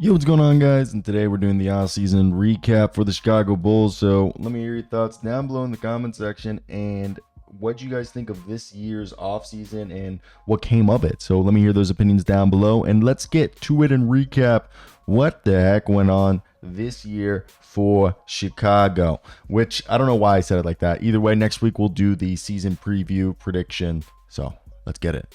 Yo, what's going on, guys? And today we're doing the offseason recap for the Chicago Bulls. So let me hear your thoughts down below in the comment section and what you guys think of this year's offseason and what came of it. So let me hear those opinions down below and let's get to it and recap what the heck went on this year for Chicago, which I don't know why I said it like that. Either way, next week we'll do the season preview prediction. So let's get it.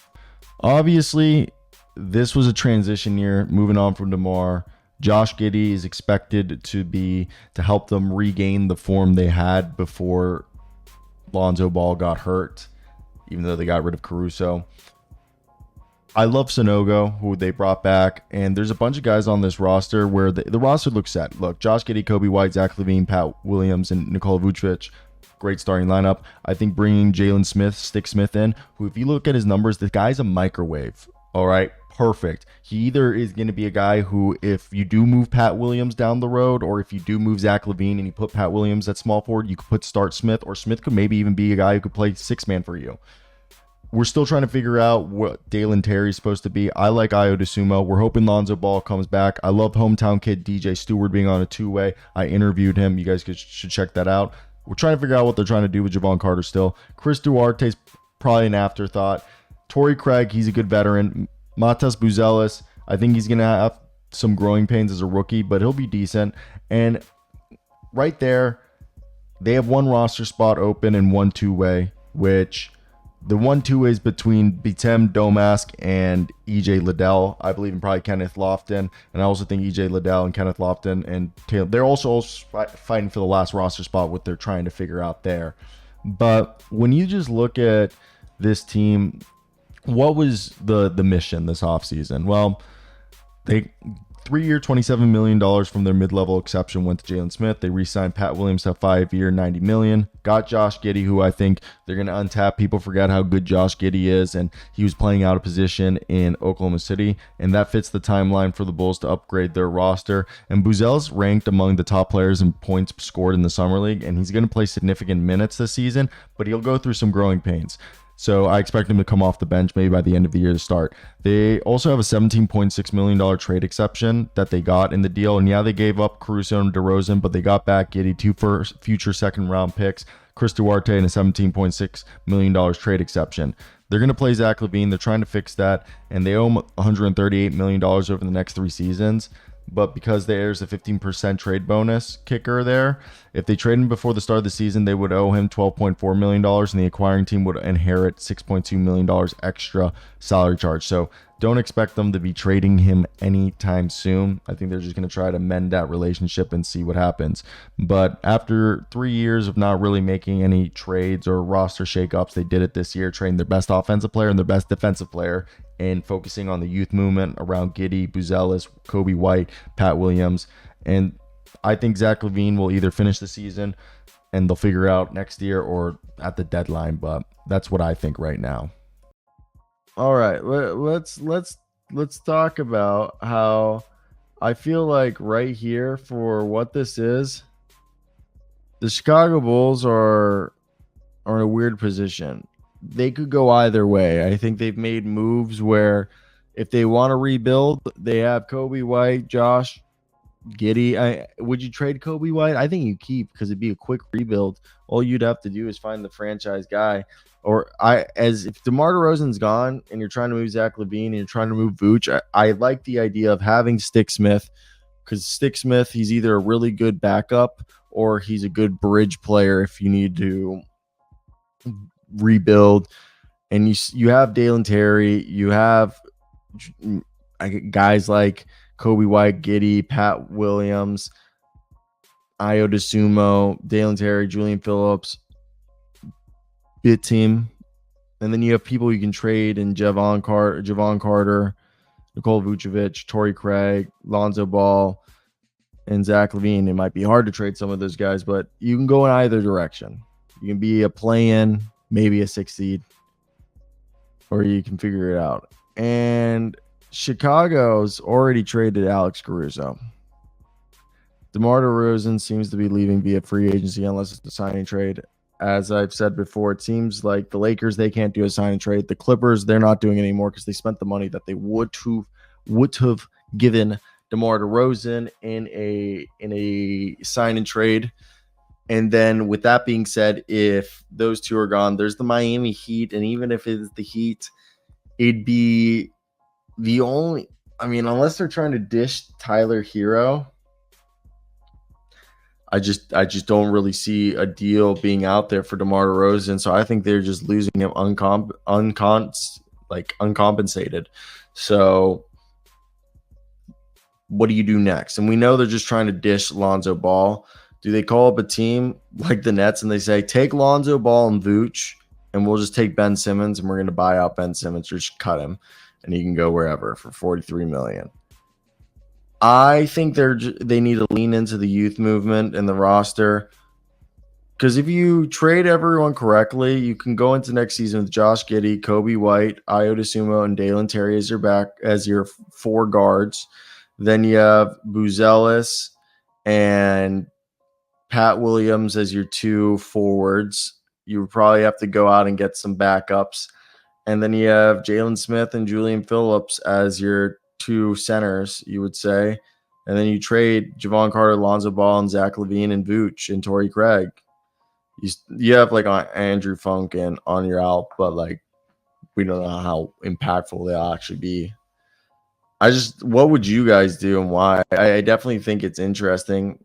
Obviously, this was a transition year, moving on from DeMar. Josh Giddey is expected to help them regain the form they had before Lonzo Ball got hurt, even though they got rid of Caruso. I love Sanogo, who they brought back, and there's a bunch of guys on this roster where the roster looks set. Look, Josh Giddey, Kobe White, Zach LaVine, Pat Williams, and Nikola Vucevic. Great starting lineup. I think bringing Jalen Smith, Stick Smith in, who, if you look at his numbers, the guy's a microwave. All right, perfect. He either is going to be a guy who, if you do move Pat Williams down the road, or if you do move Zach LaVine and you put Pat Williams at small forward, you could start Smith, or Smith could maybe even be a guy who could play six-man for you. We're still trying to figure out what Dalen Terry's supposed to be. I like Ayo DeSumo. We're hoping Lonzo Ball comes back. I love hometown kid DJ Stewart being on a two-way. I interviewed him. You guys should check that out. We're trying to figure out what they're trying to do with Javon Carter still. Chris Duarte's probably an afterthought. Torrey Craig, he's a good veteran. Matas Buzelis, I think he's going to have some growing pains as a rookie, but he'll be decent. And right there, they have one roster spot open and one two-way, which the one two-way is between Bitem, Domask, and EJ Liddell. I believe in probably Kenneth Lofton. And I also think EJ Liddell and Kenneth Lofton and Taylor, they're also fighting for the last roster spot, what they're trying to figure out there. But when you just look at this team, what was the mission this offseason? Well, they 3-year, $27 million from their mid-level exception went to Jalen Smith. They re-signed Pat Williams to 5-year, $90 million. Got Josh Giddey, who I think they're going to untap. People forget how good Josh Giddey is, and he was playing out of position in Oklahoma City, and that fits the timeline for the Bulls to upgrade their roster. And Buzelis ranked among the top players in points scored in the Summer League, and he's going to play significant minutes this season, but he'll go through some growing pains. So I expect him to come off the bench maybe by the end of the year to start. They also have a $17.6 million trade exception that they got in the deal. And yeah, they gave up Caruso and DeRozan, but they got back Giddey, two future second-round picks, Chris Duarte, and a $17.6 million trade exception. They're going to play Zach LaVine. They're trying to fix that, and they owe him $138 million over the next 3 seasons. But because there's a 15% trade bonus kicker there, if they trade him before the start of the season, they would owe him $12.4 million, and the acquiring team would inherit $6.2 million extra salary charge. So don't expect them to be trading him anytime soon. I think they're just going to try to mend that relationship and see what happens. But after 3 years of not really making any trades or roster shakeups, they did it this year, trading their best offensive player and their best defensive player, and focusing on the youth movement around Giddey, Buzelis, Kobe White, Pat Williams. And I think Zach LaVine will either finish the season and they'll figure out next year or at the deadline, but that's what I think right now. All right, let's talk about how I feel like right here for what this is. The Chicago Bulls are in a weird position. They could go either way. I think they've made moves where if they want to rebuild, they have Kobe White, Josh Giddey. Would you trade Kobe White? I think you keep, because it'd be a quick rebuild. All you'd have to do is find the franchise guy. Or if DeMar DeRozan's gone and you're trying to move Zach LaVine and you're trying to move Vooch, I like the idea of having Stick Smith, because Stick Smith, he's either a really good backup or he's a good bridge player if you need to rebuild. And you have Dalen Terry, you have guys like Kobe White, Giddey, Pat Williams, Ayo DeSumo, Dalen Terry, Julian Phillips, Bit Team, and then you have people you can trade in Javon Carter, Nikola Vucevic, Torrey Craig, Lonzo Ball, and Zach LaVine. It might be hard to trade some of those guys, but you can go in either direction. You can be a play-in, maybe a 6 seed, or you can figure it out. And Chicago's already traded Alex Caruso. DeMar DeRozan seems to be leaving via free agency unless it's a signing trade. As I've said before, it seems like the Lakers, they can't do a sign and trade. The Clippers, they're not doing it anymore because they spent the money that they would have given DeMar DeRozan in a sign and trade. And then with that being said, if those two are gone, there's the Miami Heat. And even if it's the Heat, it'd be the only, I mean, unless they're trying to dish Tyler Hero, I just don't really see a deal being out there for DeMar DeRozan. So I think they're just losing him uncompensated. So what do you do next? And we know they're just trying to dish Lonzo Ball. Do they call up a team like the Nets and they say, take Lonzo Ball and Vooch, and we'll just take Ben Simmons and we're going to buy out Ben Simmons or just cut him and he can go wherever for $43 million? I think they need to lean into the youth movement and the roster, because if you trade everyone correctly, you can go into next season with Josh Giddey, Kobe White, Ayo Dosunmu, and Dalen Terry as your four guards. Then you have Buzelis and Pat Williams as your two forwards. You would probably have to go out and get some backups. And then you have Jalen Smith and Julian Phillips as your two centers, you would say. And then you trade Javon Carter, Lonzo Ball, and Zach LaVine and Vooch and Torrey Craig. You have like Andrew Funk and on your out, but like we don't know how impactful they'll actually be. What would you guys do and why? I definitely think it's interesting.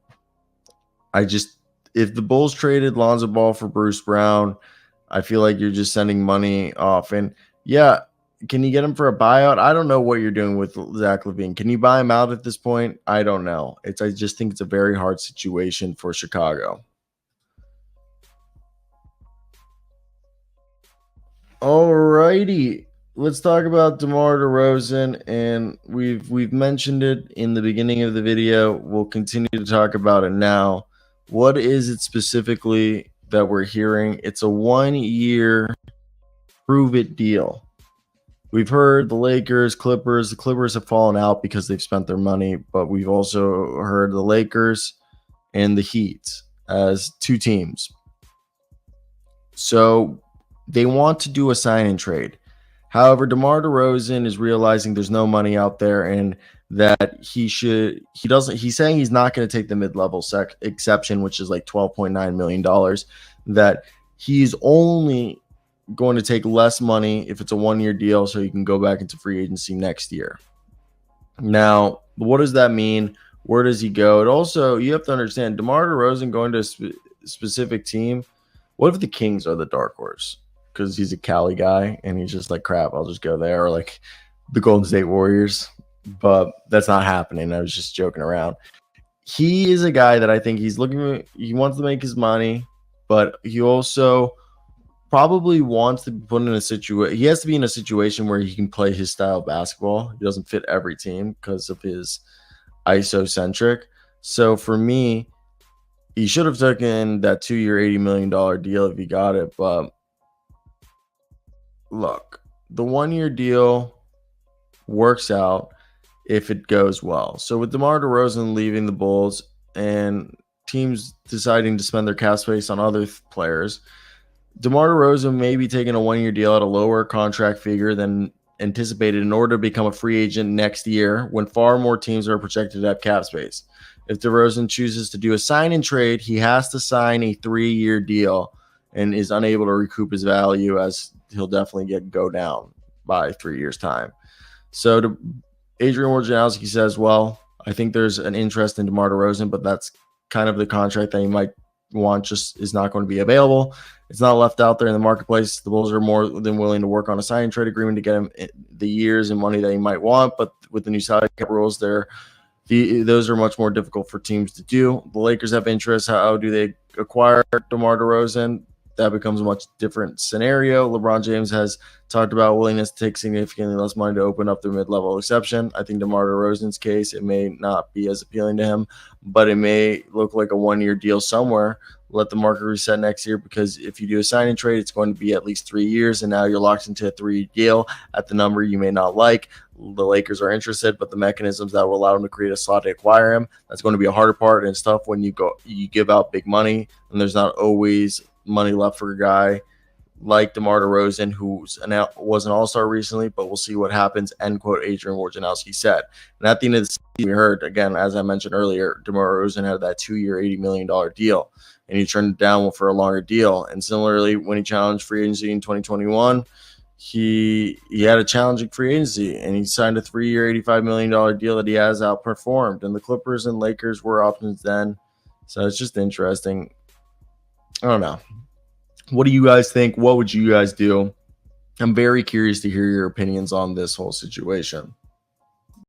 If the Bulls traded Lonzo Ball for Bruce Brown, I feel like you're just sending money off. And yeah, can you get him for a buyout? I don't know what you're doing with Zach LaVine. Can you buy him out at this point? I don't know. I just think it's a very hard situation for Chicago. Alrighty. Let's talk about DeMar DeRozan, and we've mentioned it in the beginning of the video. We'll continue to talk about it now. What is it specifically that we're hearing? It's a 1-year prove-it deal. We've heard the Lakers, Clippers. The Clippers have fallen out because they've spent their money, but we've also heard the Lakers and the Heat as two teams. So they want to do a sign and trade. However, DeMar DeRozan is realizing there's no money out there and that he's saying he's not going to take the mid-level exception, which is like $12.9 million, that he's only going to take less money if it's a 1-year deal so he can go back into free agency next year. Now, what does that mean? Where does he go? And also, you have to understand, DeMar DeRozan going to a specific team, what if the Kings are the dark horse? Because he's a Cali guy and he's just like, crap, I'll just go there. Or like the Golden State Warriors. But that's not happening. I was just joking around. He is a guy that I think he wants to make his money, but he also probably wants to be put in a situation. He has to be in a situation where he can play his style of basketball. He doesn't fit every team because of his ISO-centric. So for me, he should have taken that 2-year, $80 million deal if he got it. But look, the 1-year deal works out if it goes well. So with DeMar DeRozan leaving the Bulls and teams deciding to spend their cap space on other players, DeMar DeRozan may be taking a 1-year deal at a lower contract figure than anticipated in order to become a free agent next year when far more teams are projected to have cap space. If DeRozan chooses to do a sign and trade, he has to sign a 3-year deal and is unable to recoup his value, as he'll definitely go down by 3 years' time. So Adrian Wojnarowski says, well, I think there's an interest in DeMar DeRozan, but that's kind of the contract that he might want just is not going to be available. It's not left out there in the marketplace. The Bulls are more than willing to work on a sign and trade agreement to get him the years and money that he might want, but with the new salary cap rules those are much more difficult for teams to do. The Lakers have interest. How do they acquire DeMar DeRozan? That becomes a much different scenario. LeBron James has talked about willingness to take significantly less money to open up their mid-level exception. I think DeMar DeRozan's case, it may not be as appealing to him, but it may look like a 1-year deal somewhere. Let the market reset next year, because if you do a sign and trade, it's going to be at least 3 years, and now you're locked into a 3-year deal at the number you may not like. The Lakers are interested, but the mechanisms that will allow them to create a slot to acquire him, that's going to be a harder part, and it's tough when you give out big money, and there's not always money left for a guy like DeMar DeRozan, who was an all-star recently, but we'll see what happens, end quote, Adrian Wojnarowski said. And at the end of the season, we heard, again, as I mentioned earlier, DeMar DeRozan had that 2-year, $80 million deal, and he turned it down for a longer deal. And similarly, when he challenged free agency in 2021, he had a challenging free agency, and he signed a 3-year, $85 million deal that he has outperformed. And the Clippers and Lakers were options then. So it's just interesting. I don't know. What do you guys think? What would you guys do? I'm very curious to hear your opinions on this whole situation.